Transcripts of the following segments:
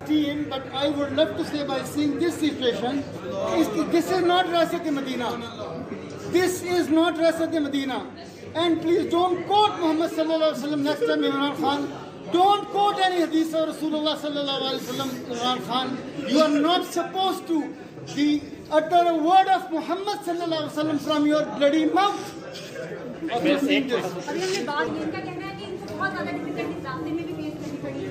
team, but I would love to say by seeing this situation, this is not Rasat Medina. This is not Rasat Medina. And please don't quote Muhammad sallallahu alaihi wasallam next time, Imran Khan. Don't quote any hadith of Rasulullah sallallahu alaihi wasallam, Imran Khan. You are not supposed to utter a word of Muhammad sallallahu alaihi wasallam from your bloody mouth. अभी हमने बात नहीं, इनका कहना है कि इनको बहुत ज़्यादा डिफिकल्ट एग्जाम में भी फेस करनी पड़ी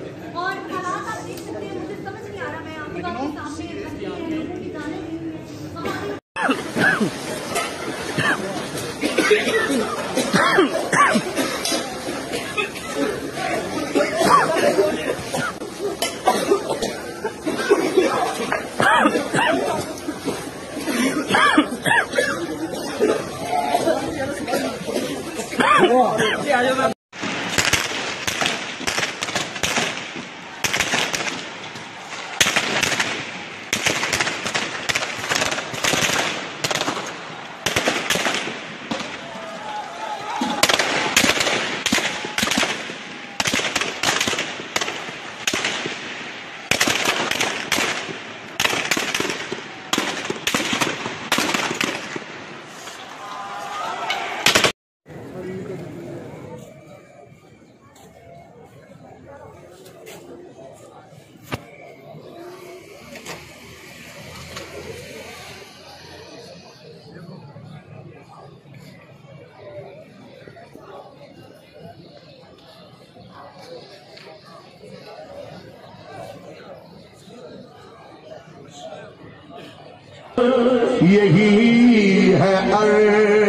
और हालात आप देख सकते हैं। मुझे समझ नहीं आ रहा, मैं आपके सामने रखी है लोगों की जाने नहीं यही है